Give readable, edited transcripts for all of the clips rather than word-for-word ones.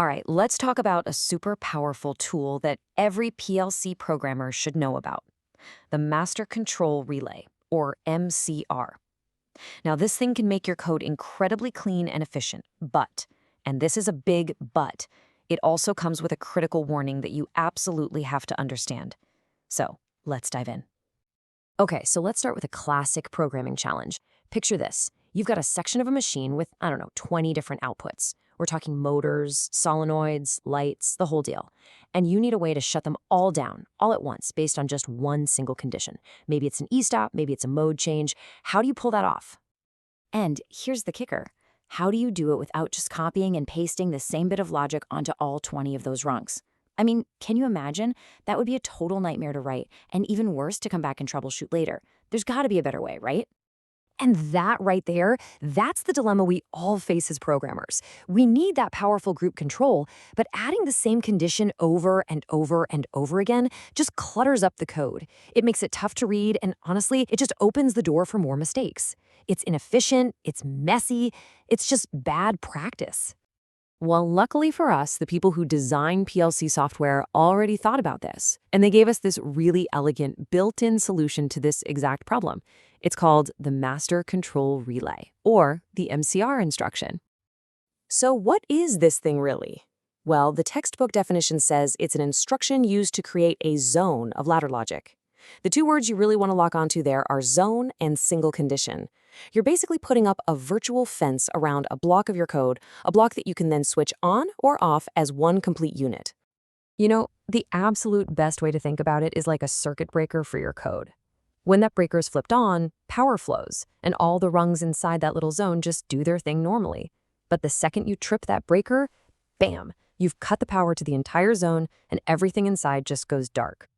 All right, let's talk about a super powerful tool that every PLC programmer should know about, the Master Control Relay, or MCR. Now, this thing can make your code incredibly clean and efficient, but, and this is a big but, it also comes with a critical warning that you absolutely have to understand. So, let's dive in. Okay, so let's start with a classic programming challenge. Picture this. You've got a section of a machine with, 20 different outputs. We're talking motors, solenoids, lights, the whole deal. And you need a way to shut them all down, all at once, based on just one single condition. Maybe it's an e-stop, maybe it's a mode change. How do you pull that off? And here's the kicker. How do you do it without just copying and pasting the same bit of logic onto all 20 of those rungs? I mean, can you imagine? That would be a total nightmare to write, and even worse to come back and troubleshoot later. There's got to be a better way, right? And that right there, that's the dilemma we all face as programmers. We need that powerful group control, but adding the same condition over and over and over again just clutters up the code. It makes it tough to read, and honestly, it just opens the door for more mistakes. It's inefficient, it's messy, it's just bad practice. Well, luckily for us, the people who design PLC software already thought about this, and they gave us this really elegant built-in solution to this exact problem. It's called the Master Control Relay, or the MCR instruction. So what is this thing really? Well, the textbook definition says it's an instruction used to create a zone of ladder logic. The two words you really want to lock onto there are zone and single condition. You're basically putting up a virtual fence around a block of your code, a block that you can then switch on or off as one complete unit. You know, the absolute best way to think about it is like a circuit breaker for your code. When that breaker is flipped on, power flows, and all the rungs inside that little zone just do their thing normally. But the second you trip that breaker, bam, you've cut the power to the entire zone and everything inside just goes dark.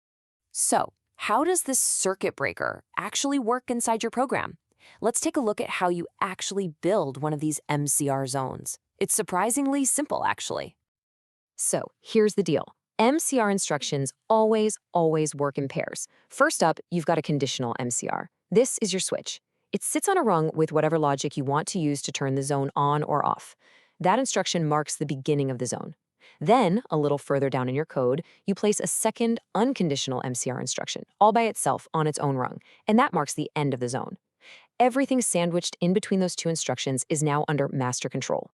So, how does this circuit breaker actually work inside your program? Let's take a look at how you actually build one of these MCR zones. It's surprisingly simple, actually. So here's the deal. MCR instructions always work in pairs. First up, you've got a conditional MCR. This is your switch. It sits on a rung with whatever logic you want to use to turn the zone on or off. That instruction marks the beginning of the zone. Then, a little further down in your code, you place a second unconditional MCR instruction, all by itself on its own rung, and that marks the end of the zone. Everything sandwiched in between those two instructions is now under master control.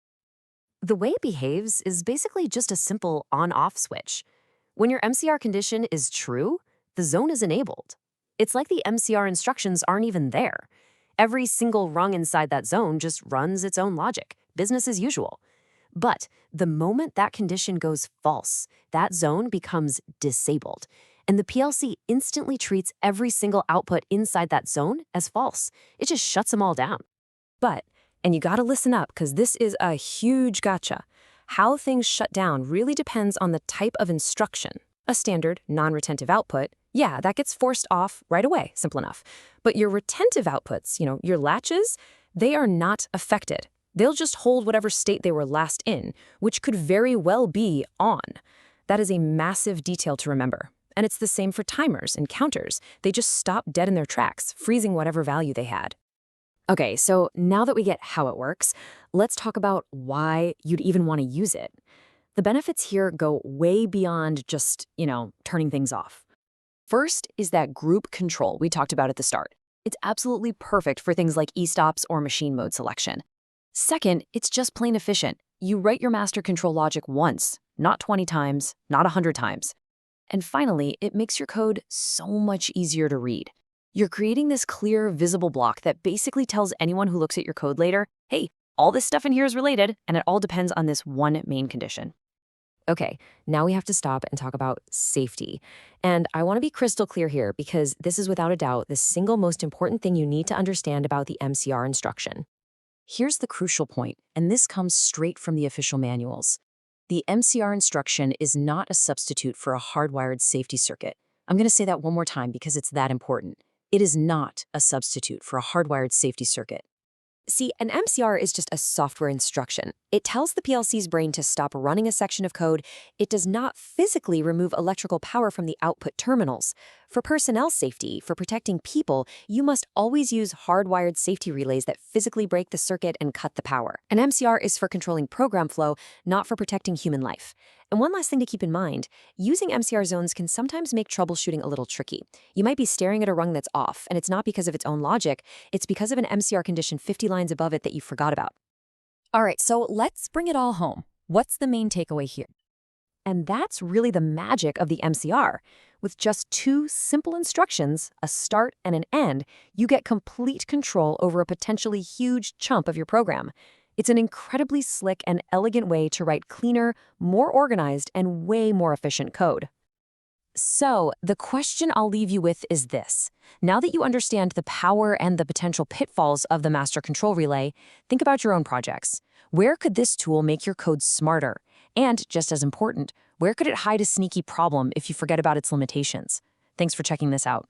The way it behaves is basically just a simple on-off switch. When your MCR condition is true, the zone is enabled. It's like the MCR instructions aren't even there. Every single rung inside that zone just runs its own logic, business as usual. But the moment that condition goes false, that zone becomes disabled. And the PLC instantly treats every single output inside that zone as false. It just shuts them all down. But, and you gotta listen up because this is a huge gotcha. How things shut down really depends on the type of instruction. A standard, non-retentive output, yeah, that gets forced off right away, simple enough. But your retentive outputs, your latches, they are not affected. They'll just hold whatever state they were last in, which could very well be on. That is a massive detail to remember. And it's the same for timers and counters. They just stop dead in their tracks, freezing whatever value they had. Okay, so now that we get how it works, let's talk about why you'd even want to use it. The benefits here go way beyond just, turning things off. First is that group control we talked about at the start. It's absolutely perfect for things like e-stops or machine mode selection. Second, it's just plain efficient. You write your master control logic once, not 20 times, not 100 times. And finally, it makes your code so much easier to read. You're creating this clear, visible block that basically tells anyone who looks at your code later, hey, all this stuff in here is related, and it all depends on this one main condition. Okay, now we have to stop and talk about safety. And I want to be crystal clear here because this is without a doubt the single most important thing you need to understand about the MCR instruction. Here's the crucial point, and this comes straight from the official manuals. The MCR instruction is not a substitute for a hardwired safety circuit. I'm going to say that one more time because it's that important. It is not a substitute for a hardwired safety circuit. See, an MCR is just a software instruction. It tells the PLC's brain to stop running a section of code. It does not physically remove electrical power from the output terminals. For personnel safety, for protecting people, you must always use hardwired safety relays that physically break the circuit and cut the power. An MCR is for controlling program flow, not for protecting human life. And one last thing to keep in mind, using MCR zones can sometimes make troubleshooting a little tricky. You might be staring at a rung that's off, and it's not because of its own logic, it's because of an MCR condition 50 lines above it that you forgot about. All right, so let's bring it all home. What's the main takeaway here? And that's really the magic of the MCR. With just 2 simple instructions, a start and an end, you get complete control over a potentially huge chunk of your program. It's an incredibly slick and elegant way to write cleaner, more organized, and way more efficient code. So, the question I'll leave you with is this. Now that you understand the power and the potential pitfalls of the master control relay, think about your own projects. Where could this tool make your code smarter? And, just as important, where could it hide a sneaky problem if you forget about its limitations? Thanks for checking this out.